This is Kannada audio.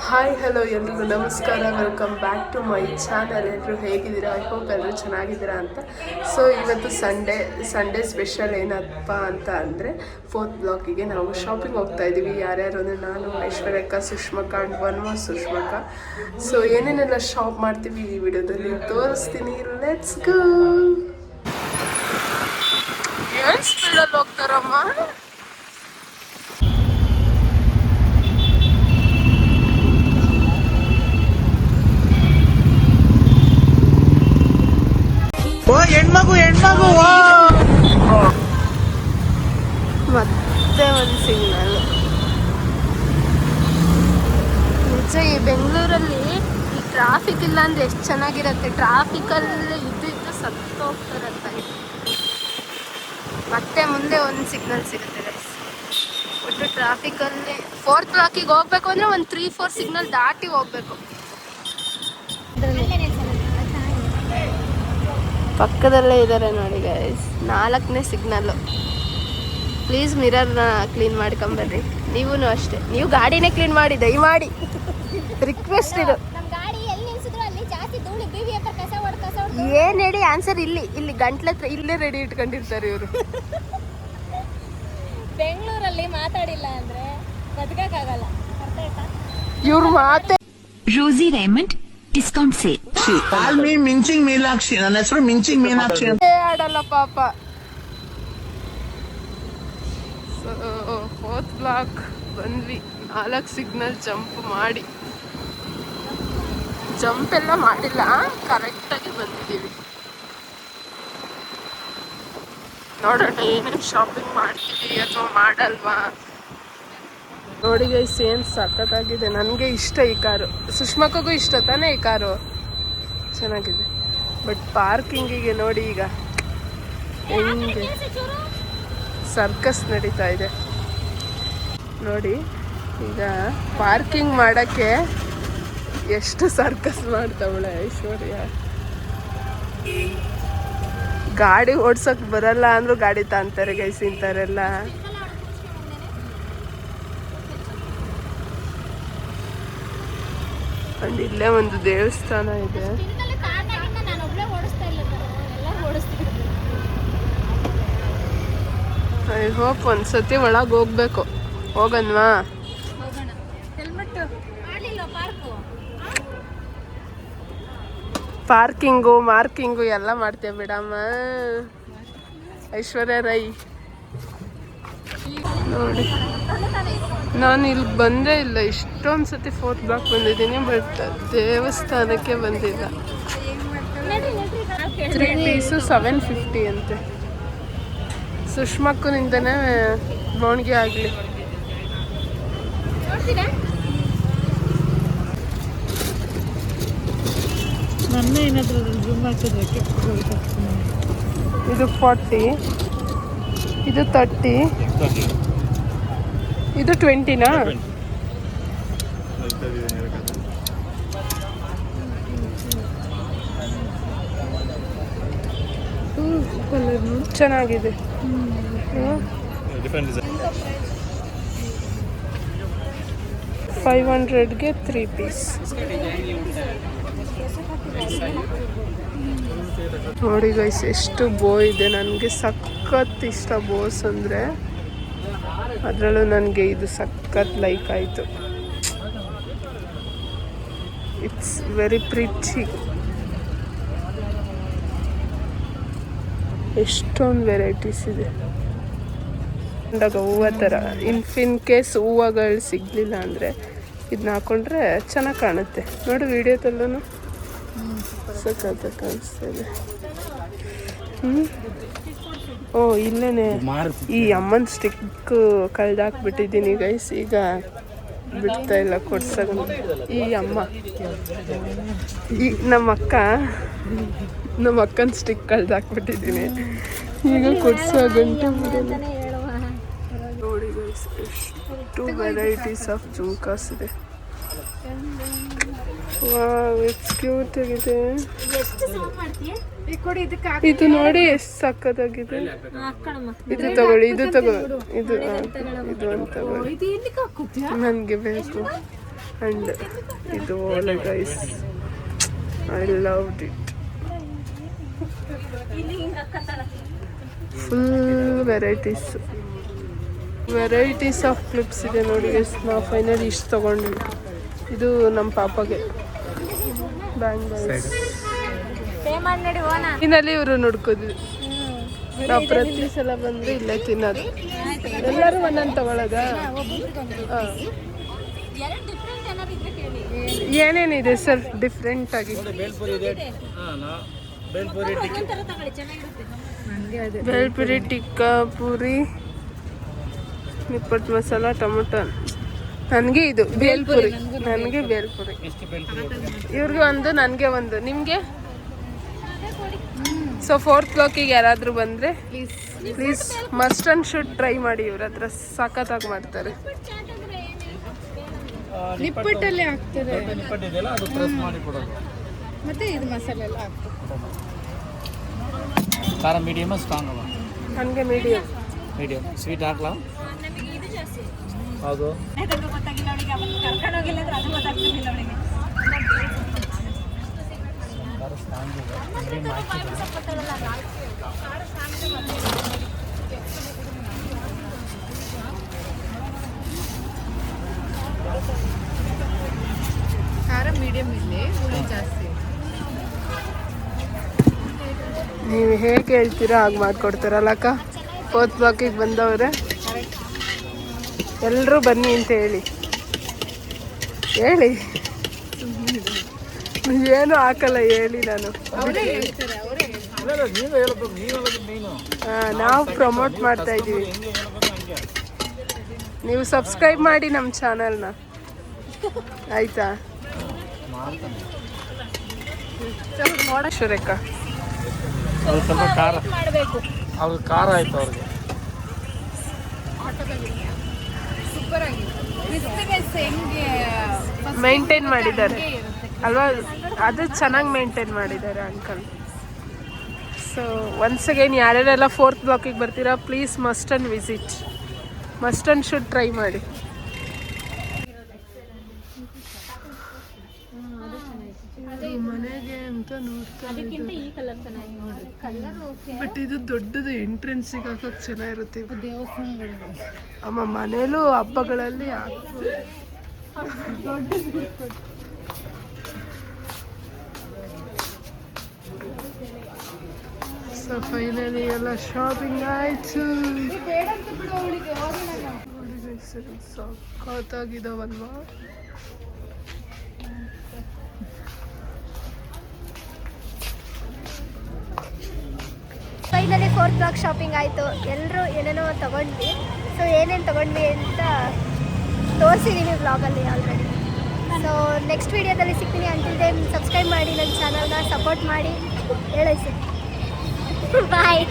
ಹಾಯ್ ಹಲೋ ಎಲ್ರಿಗೂ ನಮಸ್ಕಾರ, welcome back to my channel. ಎಲ್ಲರೂ ಹೇಗಿದ್ದೀರಾ? ಐ ಹೋಪ್ ಎಲ್ಲರೂ ಚೆನ್ನಾಗಿದ್ದೀರಾ ಅಂತ. ಸೊ ಇವತ್ತು ಸಂಡೇ ಸ್ಪೆಷಲ್ ಏನಪ್ಪ ಅಂತ ಅಂದರೆ 4th ಬ್ಲಾಕಿಗೆ ನಾವು ಶಾಪಿಂಗ್ ಹೋಗ್ತಾ ಇದ್ದೀವಿ. ಯಾರ್ಯಾರು ಅಂದರೆ ನಾನು, ಐಶ್ವರ್ಯಕ್ಕ, ಸುಷ್ಮಕ್ಕ ಆ್ಯಂಡ್ ಒನ್ ಮೋರ್ ಸುಷ್ಮಕ್ಕ. ಸೊ ಏನೇನೆಲ್ಲ ಶಾಪ್ ಮಾಡ್ತೀವಿ ಈ ವಿಡಿಯೋದಲ್ಲಿ ತೋರಿಸ್ತೀನಿ. Let's go. ಏನು ಸ್ಪೀಡಲ್ಲಿ ಹೋಗ್ತಾರಮ್ಮ? ಹೆಣ್ಮಗು ಮತ್ತೆ ಒಂದು ಸಿಗ್ನಲ್. ನಿಜ ಈ ಬೆಂಗಳೂರಲ್ಲಿ ಈ ಟ್ರಾಫಿಕ್ ಇಲ್ಲ ಅಂದರೆ ಎಷ್ಟು ಚೆನ್ನಾಗಿರುತ್ತೆ. ಟ್ರಾಫಿಕಲ್ಲಿ ಇದು ಸತ್ತೋಗ್ತಾರಂತ. ಮತ್ತೆ ಮುಂದೆ ಒಂದು ಸಿಗ್ನಲ್ ಸಿಗುತ್ತೆ. ಒಟ್ಟು ಟ್ರಾಫಿಕಲ್ಲಿ 4th ಬ್ಲಾಕಿಗೆ ಹೋಗ್ಬೇಕು ಅಂದರೆ ಒಂದು 3-4 ಸಿಗ್ನಲ್ ದಾಟಿ ಹೋಗ್ಬೇಕು. ಪಕ್ಕದಲ್ಲೇ ಇದ್ದಾರೆ ನೋಡಿ ಗೈಸ್, 4ನೇ ಸಿಗ್ನಲ್ಲು. ಪ್ಲೀಸ್ ಮಿರರ್ನ ಕ್ಲೀನ್ ಮಾಡ್ಕೊಂಬರ್ರಿ. ನೀವೂ ಅಷ್ಟೇ, ನೀವು ಗಾಡಿನೇ ಕ್ಲೀನ್ ಮಾಡಿ ದಯಮಾಡಿ, ರಿಕ್ವೆಸ್ಟ್ ಇದು. ಏನು ಹೇಳಿ ಆನ್ಸರ್ ಇಲ್ಲಿ ಗಂಟ್ಲ ಹತ್ರ ಇಲ್ಲೇ ರೆಡಿ ಇಟ್ಕೊಂಡಿರ್ತಾರೆ ಇವರು. ಬೆಂಗಳೂರಲ್ಲಿ ಮಾತಾಡಿಲ್ಲ ಅಂದ್ರೆ ಬದುಕಕ್ಕಾಗಲ್ಲ. ಇವ್ರು ಮಾತೆ ರೋಸಿ ರೇಮಂಡ್ ಡಿಸ್ಕೌಂಟ್ ಸೇಲ್. ಮಿಂಚಿಂಗ್ ಮೀನಾಕ್ಷಿ, ನನ್ನ ಹೆಸರು ಮಿಂಚಿಂಗ್ ಮೀನಾಕ್ಷಿ ಅಂತ. ಆಡಲ್ಲ ಪಾಪ. 4th ಬ್ಲಾಕ್ ಬಂದ್ವಿ. 4 ಸಿಗ್ನಲ್ ಜಂಪ್ ಮಾಡಿ, ಜಂಪ್ ಎಲ್ಲ ಮಾಡಿಲ್ಲ, ಕರೆಕ್ಟಾಗಿ ಬಂದಿದ್ದೀವಿ. ನೋಡೋಣ ಏನೇನು ಶಾಪಿಂಗ್ ಮಾಡ್ತೀವಿ ಅಥವಾ ಮಾಡಲ್ವಾ. ನೋಡಿ ಗೈಸ್, ಏನು ಸಖತ್ತಾಗಿದೆ. ನನಗೆ ಇಷ್ಟ ಈ ಕಾರು, ಸುಷ್ಮಕ್ಕಗೂ ಇಷ್ಟ ತಾನೇ ಈ ಕಾರು, ಚೆನ್ನಾಗಿದೆ. ಬಟ್ ಪಾರ್ಕಿಂಗಿಗೆ ನೋಡಿ ಈಗ ಹೆಂಗೆ ಸರ್ಕಸ್ ನಡೀತಾ ಇದೆ ನೋಡಿ. ಈಗ ಪಾರ್ಕಿಂಗ್ ಮಾಡೋಕ್ಕೆ ಎಷ್ಟು ಸರ್ಕಸ್ ಮಾಡ್ತಾವಳೆ ಐಶ್ವರ್ಯ. ಗಾಡಿ ಓಡ್ಸೋಕೆ ಬರಲ್ಲ ಅಂದರೂ ಗಾಡಿ ತಾಂತಾರೆ ಗೈಸ್ ಇಂಥವರೆಲ್ಲ. ಅಂಡ್ ಇಲ್ಲೇ ಒಂದು ದೇವಸ್ಥಾನ ಇದೆ. ಐ ಹೋಪ್ ಒಂದ್ಸತಿ ಒಳಗೆ ಹೋಗ್ಬೇಕು. ಹೋಗನ್ವಾ? ಮಾರ್ಕಿಂಗು ಎಲ್ಲ ಮಾಡ್ತೇವೆ ಮೇಡಮ್ಮ. ಐಶ್ವರ್ಯ ರೈ ನೋಡಿ, ನಾನು ಇಲ್ಲಿ ಬಂದೇ ಇಲ್ಲ. ಇಷ್ಟೊಂದು ಸತಿ 4th ಬ್ಲಾಕ್ ಬಂದಿದ್ದೀನಿ, ಬಟ್ ದೇವಸ್ಥಾನಕ್ಕೆ ಬಂದಿಲ್ಲ. 3 ಪೀಸು 750 ಅಂತೆ. ಸುಷ್ಮಕ್ಕನಿಂದನೇ ಬೋಣಿಗೆ ಆಗಲಿ. ನನ್ನ ಏನಾದರೂ ಜೂಮ್ ಹಾಕಿದ್ರೆ ಇದು 40, ಇದು 30, ಇದು 20ನಾ? ಚೆನ್ನಾಗಿದೆ. 500ಗೆ 3 ಪೀಸ್. ನೋಡಿ ಗೈಸ್, ಎಷ್ಟು ಬೋ ಇದೆ. ನನಗೆ ಸಖತ್ ಇಷ್ಟ ಬೋಸ್ ಅಂದರೆ. ಅದರಲ್ಲೂ ನನಗೆ ಇದು ಸಖತ್ ಲೈಕ್ ಆಯಿತು. It's very pretty. ಎಷ್ಟೊಂದು ವೆರೈಟೀಸ್ ಇದೆ. ಹೂವು ಥರ ಇನ್ ಕೇಸ್ ಹೂವುಗಳು ಸಿಗಲಿಲ್ಲ ಅಂದರೆ ಇದನ್ನ ಹಾಕೊಂಡ್ರೆ ಚೆನ್ನಾಗಿ ಕಾಣುತ್ತೆ. ನೋಡು ವಿಡಿಯೋದಲ್ಲೂ ಸಖತ್ ಕಾಣಿಸ್ತಾ ಇದೆ. ಓ ಇಲ್ಲೇನೆ ಈ ಅಮ್ಮನ ಸ್ಟಿಕ್ ಕಳೆದಾಕ್ಬಿಟ್ಟಿದ್ದೀನಿ ಗೈಸ್. ಈಗ ಬಿಡ್ತಾ ಇಲ್ಲ ಕೊಡ್ಸೋಣ. ಈ ಅಮ್ಮ ನಮ್ಮ ಅಕ್ಕನ ಸ್ಟಿಕ್ ಕಳೆದಾಕ್ಬಿಟ್ಟಿದ್ದೀನಿ. ಈಗ ಕೊಡ್ಸೋ ಗಂಟೆ ನೋಡಿ ಗೈಸ್, ಎಷ್ಟು ವೆರೈಟೀಸ್ ಆಫ್ ಜುಮ್ಕಾಸ್ ಇದೆ. ವಾವ್, ಇಟ್ಸ್ ಕ್ಯೂಟ್ ಆಗಿದೆ. ಇದು ನೋಡಿ ಎಷ್ಟು ಸಕ್ಕತ್ತಾಗಿದೆ. ಇದು ತಗೊಳ್ಳಿ, ಇದು ಒಂದು ತಗೊಳ್ಳಿ, ನನಗೆ ಬೇಕು. ಆ್ಯಂಡ್ ಇದು ಓಲೆ guys, I love it. Full varieties of clips ಇದೆ ನೋಡಿ ಗೈಸ್. ನಾವು ಫೈನಲಿ ಇಷ್ಟು ತೊಗೊಂಡ್ವಿ. ಇದು ನಮ್ಮ ಪಾಪಗೆ ಬ್ಯಾಂಗಲ್ಸ್. ಇನ್ನಲ್ಲಿ ಇವರು ನೋಡ್ಕೋದ್ವಿ. ನಾವು ಪ್ರತಿ ಸಲ ಬಂದರೆ ಇಲ್ಲೇ ತಿನ್ನೋದು. ಎಲ್ಲರೂ ಒಂದೊಂದು ತಗೊಳ್ಳೋದಾ? ಹಾಂ. ಏನೇನಿದೆ ಸರ್ ಡಿಫ್ರೆಂಟಾಗಿ? ಬೇಲ್ಪುರಿ, ಟಿಕ್ಕಾ ಪೂರಿ, ನಿಪ್ಪಟ್ಟು ಮಸಾಲ, ಟೊಮೊಟೊ. ನನಗೆ ಇದು ಬೇಲ್ಪುರಿ. ನನಗೆ ಬೇಲ್ಪುರಿ. ಇವ್ರಿಗೆ ಒಂದು, ನನಗೆ ಒಂದು, ನಿಮಗೆ? ಸೊ 4th ಬ್ಲಾಕಿಗೆ ಯಾರಾದರೂ ಬಂದರೆ please must and should try ಮಾಡಿ. ಇವ್ರ ಹತ್ರ ಸಖತ್ತಾಗಿ ಮಾಡ್ತಾರೆ. ನಿಪ್ಪಟ್ಟಲ್ಲೇ ಹಾಕ್ತಾರೆ ಮತ್ತೆ ಇದು ಮಸಾಲೆ ಎಲ್ಲ ಹಾಕ್ತಾರೆ. ಖಾರ ಮೀಡಿಯಮ್ ಸ್ಟ್ರಾಂಗ್ ಅಲ್ಲ? ನನಗೆ ಮೀಡಿಯಮ್. ಸ್ವೀಟ್ ಹಾಕ್ಲಾ? ಹೌದು. ಖಾರ ಮೀಡಿಯಂ ಇಲ್ಲಿ, ಹುಳಿ ಜಾಸ್ತಿ. ನೀವು ಹೇಗೆ ಹೇಳ್ತೀರಾ ಹಾಗೆ ಮಾಡಿಕೊಡ್ತಾರಲ್ಲಕ್ಕ. 4th ಬ್ಲಾಕಿಗೆ ಬಂದವ್ರೆ ಎಲ್ಲರೂ ಬನ್ನಿ ಅಂತ ಹೇಳಿ ಏನು ಹಾಕಲ್ಲ ಹೇಳಿ. ನಾನು ನಾವು ಪ್ರಮೋಟ್ ಮಾಡ್ತಾ ಇದ್ದೀವಿ. ನೀವು ಸಬ್ಸ್ಕ್ರೈಬ್ ಮಾಡಿ ನಮ್ಮ ಚಾನಲ್ನ, ಆಯ್ತಾ? ಸುರೇಖ ಅದು ಸ್ವಲ್ಪ ಖಾರ, ಅವ್ರಿಗೆ ಖಾರ ಆಯ್ತು. ಅವ್ರಿಗೆ ಮೇಂಟೈನ್ ಮಾಡಿದ್ದಾರೆ ಅಲ್ವಾ? ಅದು ಚೆನ್ನಾಗಿ ಮೇಂಟೈನ್ ಮಾಡಿದ್ದಾರೆ ಅಂಕಲ್. ಸೊ ಒನ್ಸ್ ಅಗೈನ್ ಯಾರ್ಯಾರೆಲ್ಲ 4th ಬ್ಲಾಕಿಗೆ ಬರ್ತೀರಾ please must and visit, must and should try ಮಾಡಿ. ಮನೆಗೆ ಅಂತ ನೋಡ್ತಾ ಬಟ್ ಇದು ದೊಡ್ಡದು ಎಂಟ್ರೆನ್ಸಿಗೆ ಹಾಕೋಕೆ ಚೆನ್ನಾಗಿರುತ್ತೆ. ದೇವಸ್ಥಾನಗಳು ಅಮ್ಮ ಮನೇಲೂ ಹಬ್ಬಗಳಲ್ಲಿ ಸೊ ಫೈನಲಿ ಎಲ್ಲ ಶಾಪಿಂಗ್ ಆಯ್ತು. ಸಾಕಾಗಿದಾವಲ್ವಾ? ಫೈನಲಿ 4th ಬ್ಲಾಕ್ ಶಾಪಿಂಗ್ ಆಯಿತು. ಎಲ್ಲರೂ ಏನೇನೋ ತೊಗೊಂಡ್ವಿ. ಸೊ ಏನೇನು ತೊಗೊಂಡ್ವಿ ಅಂತ ತೋರಿಸಿದ್ದೀನಿ ವ್ಲಾಗಲ್ಲಿ ಆಲ್ರೆಡಿ. ಸೊ ನೆಕ್ಸ್ಟ್ ವೀಡಿಯೋದಲ್ಲಿ ಸಿಗ್ತೀನಿ. ಅಂಟಿಲ್ ದೆನ್ ಸಬ್ಸ್ಕ್ರೈಬ್ ಮಾಡಿ, ನನ್ನ ಚಾನಲ್ನ ಸಪೋರ್ಟ್ ಮಾಡಿ. ಹೇಳಿ ಬಾಯ್.